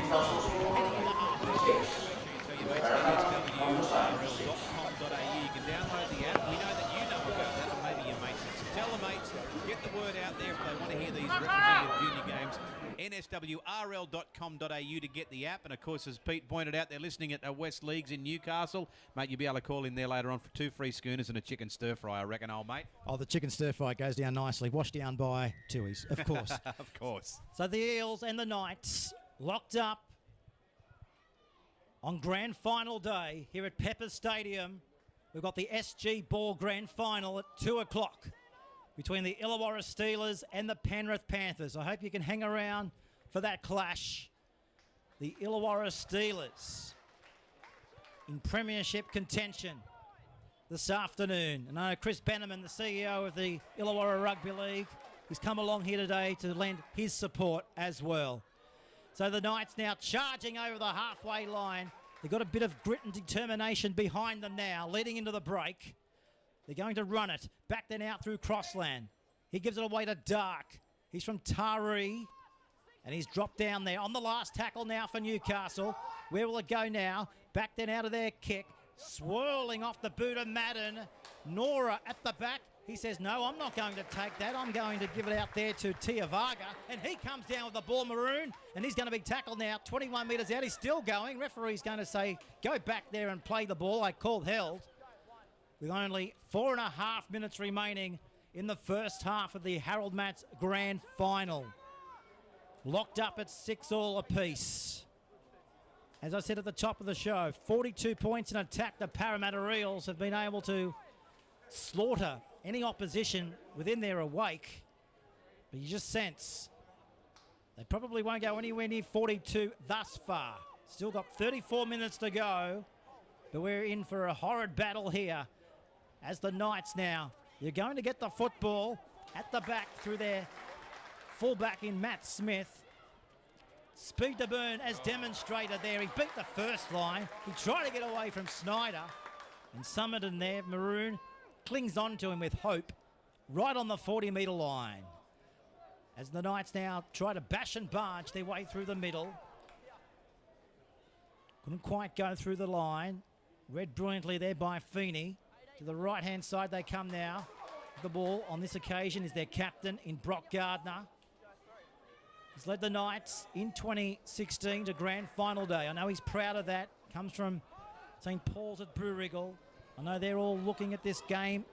Speaker 2: can download the app. We know that you know about that, and maybe your mates. So tell the mates, get the word out there if they want to hear these representative junior games. NSWRL.com.au to get the app. And, of course, as Pete pointed out, they're listening at West Leagues in Newcastle. Mate, you'll be able to call in there later on for 2 free schooners and a chicken stir-fry, I reckon, old mate.
Speaker 1: Oh, the chicken stir-fry goes down nicely. Washed down by Tuies, of course.
Speaker 2: Of course.
Speaker 1: So the Eels and the Knights locked up on grand final day here at Pepper Stadium. We've got the SG Ball grand final at 2 o'clock. Between the Illawarra Steelers and the Penrith Panthers. I hope you can hang around for that clash. The Illawarra Steelers in premiership contention this afternoon. And I know Chris Benneman, the CEO of the Illawarra Rugby League, he's come along here today to lend his support as well. So the Knights now charging over the halfway line. They've got a bit of grit and determination behind them now, leading into the break. They're going to run it. Back then out through Crossland. He gives it away to Dark. He's from Taree. And he's dropped down there on the last tackle now for Newcastle. Where will it go now? Back then out of their kick. Swirling off the boot of Madden. Nora at the back. He says, no, I'm not going to take that. I'm going to give it out there to Tia Varga. And he comes down with the ball, Maroon. And he's going to be tackled now. 21 metres out. He's still going. Referee's going to say, go back there and play the ball. I called held. With only 4.5 minutes remaining in the first half of the Harold Matts Grand Final. Locked up at 6-all apiece. As I said at the top of the show, 42 points in attack. The Parramatta Eels have been able to slaughter any opposition within their wake. But you just sense they probably won't go anywhere near 42 thus far. Still got 34 minutes to go, but we're in for a horrid battle here as the Knights now. They're going to get the football at the back through their fullback in Matt Smith. Speed to burn as demonstrated there. He beat the first line. He tried to get away from Snyder. And Summerton there, Maroon, clings on to him with hope right on the 40-metre line. As the Knights now try to bash and barge their way through the middle. Couldn't quite go through the line. Read brilliantly there by Feeney. To the right-hand side they come now. The ball on this occasion is their captain in Brock Gardner. He's led the Knights in 2016 to grand final day. I know he's proud of that. Comes from St. Paul's at Brewriggle. I know they're all looking at this game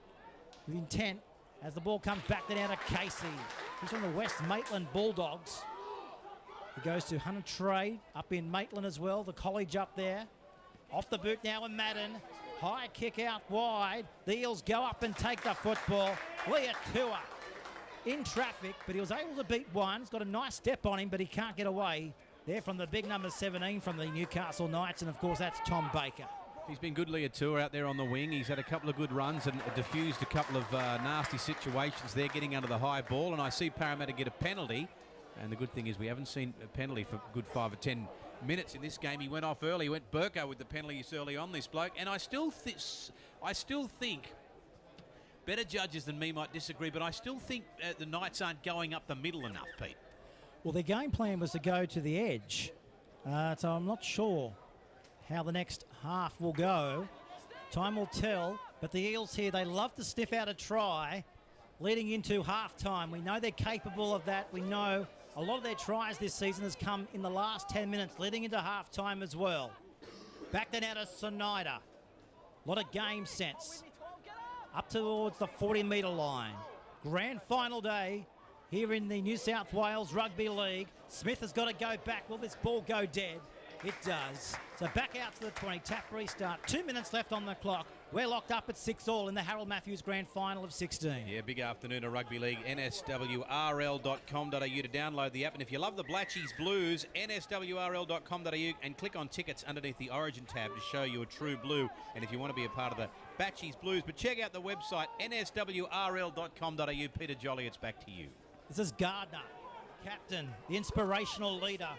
Speaker 1: with intent as the ball comes back down to Casey. He's from the West Maitland Bulldogs. He goes to Hunter Trade up in Maitland as well, the college up there. Off the boot now and Madden. High kick out wide. The Eels go up and take the football. Leatua in traffic, but he was able to beat one. He's got a nice step on him, but he can't get away. There from the big number 17 from the Newcastle Knights, and of course that's Tom Baker.
Speaker 2: He's been good, Leatua, out there on the wing. He's had a couple of good runs and diffused a couple of nasty situations there, getting under the high ball, and I see Parramatta get a penalty. And the good thing is we haven't seen a penalty for a good 5 or 10 minutes in this game. He went off early. He went Burko with the penalties early on, this bloke. And I still think better judges than me might disagree, but I still think the Knights aren't going up the middle enough, Pete.
Speaker 1: Well, their game plan was to go to the edge. So I'm not sure how the next half will go. Time will tell. But the Eels here, they love to sniff out a try leading into half-time. We know they're capable of that. We know a lot of their tries this season has come in the last 10 minutes, leading into half-time as well. Back then out of Snyder. A lot of game sense. Up towards the 40-metre line. Grand final day here in the New South Wales Rugby League. Smith has got to go back. Will this ball go dead? It does. So back out to the 20. Tap restart. 2 minutes left on the clock. We're locked up at 6-all in the Harold Matthews Grand Final of 16.
Speaker 2: Yeah, big afternoon of rugby league. NSWRL.com.au to download the app. And if you love the Blatchies Blues, NSWRL.com.au and click on tickets underneath the Origin tab to show you a true blue. And if you want to be a part of the Blatchies Blues, but check out the website, NSWRL.com.au. Peter Jolly, it's back to you.
Speaker 1: This is Gardner, captain, the inspirational leader.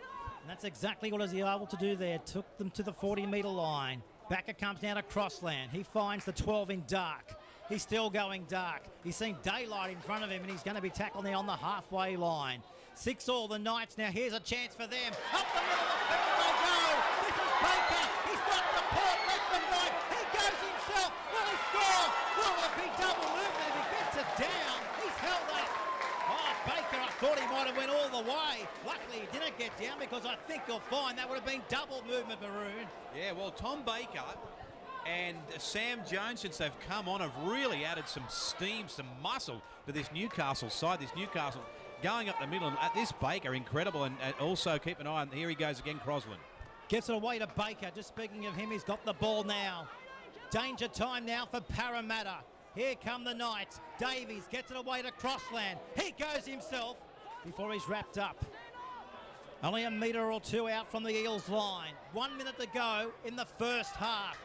Speaker 1: And that's exactly what he was able to do there. Took them to the 40-metre line. Backer comes down to Crossland. He finds the 12 in dark. He's still going dark. He's seen daylight in front of him, and he's going to be tackled there on the halfway line. 6-all, the Knights. Now here's a chance for them. Up the middle of the field they go. This is Baker. He's got support left and right. He goes himself. Will he score? Will it be double movement if he gets it down? He's held that. Oh, Baker, I thought he might have went all the way. Luckily, he didn't get down because I think you'll find that would have been double movement, Maroon.
Speaker 2: Yeah, well, Tom Baker and Sam Jones, since they've come on, have really added some steam, some muscle to this Newcastle side. This Newcastle going up the middle. And this Baker, incredible. And also keep an eye on, here he goes again, Crosland.
Speaker 1: Gets it away to Baker. Just speaking of him, he's got the ball now. Danger time now for Parramatta. Here come the Knights. Davies gets it away to Crossland. He goes himself before he's wrapped up. Only a metre or two out from the Eels line. 1 minute to go in the first half.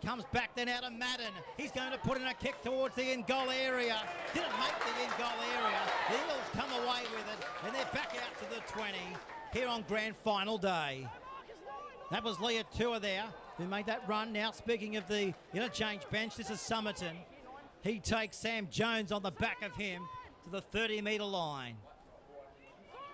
Speaker 1: Comes back then out of Madden. He's going to put in a kick towards the in-goal area. Didn't make the in-goal area. The Eels come away with it, and they're back out to the 20 here on grand final day. That was Leatua there who made that run. Now, speaking of the interchange bench, this is Summerton. He takes Sam Jones on the back of him to the 30-metre line.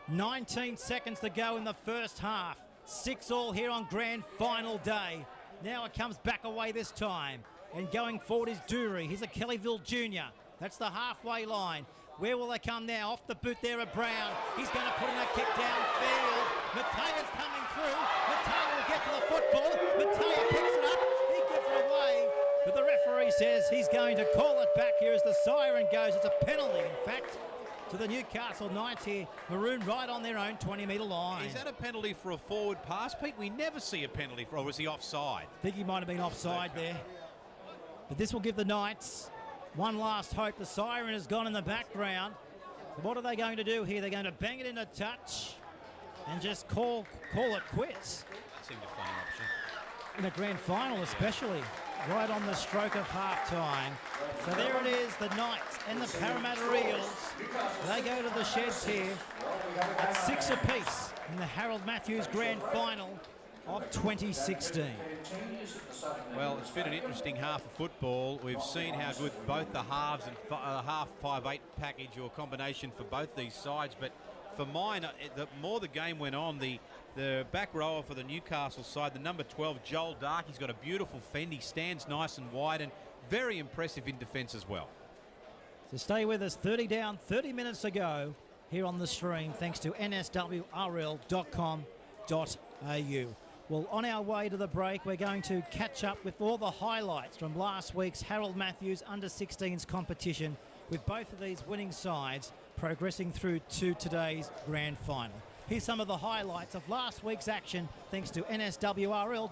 Speaker 1: 19 seconds to go in the first half. 6-all here on grand final day. Now it comes back away this time. And going forward is Dury. He's a Kellyville junior. That's the halfway line. Where will they come now? Off the boot there of Brown. He's going to put in a kick downfield. Matea's coming through. Matea will get to the football. Matea picks it up. He gives it away. But the referee says he's going to call it back here as the siren goes. It's a penalty, in fact, to the Newcastle Knights here. Maroon right on their own 20-metre line.
Speaker 2: Is that a penalty for a forward pass, Pete? We never see a penalty for, or was he offside?
Speaker 1: I think he might have been offside there. But this will give the Knights one last hope. The siren has gone in the background. So what are they going to do here? They're going to bang it into touch and just call it quits.
Speaker 2: seemed a funny option.
Speaker 1: In a grand final especially, right on the stroke of half-time. So there it is, the Knights and the Parramatta Eels. They go to the sheds here at 6 apiece in the Harold Matthews grand final of 2016.
Speaker 2: Well, it's been an interesting half of football. We've seen how good both the halves and half 5-8 package or combination for both these sides, but for mine, the more the game went on, the back rower for the Newcastle side, the number 12, Joel Dark, he's got a beautiful fend. He stands nice and wide and very impressive in defence as well.
Speaker 1: So stay with us, 30 down, 30 minutes to go here on the stream, thanks to nswrl.com.au. Well, on our way to the break, we're going to catch up with all the highlights from last week's Harold Matthews Under-16s competition, with both of these winning sides progressing through to today's grand final. Here's some of the highlights of last week's action, thanks to nswrl.com.au.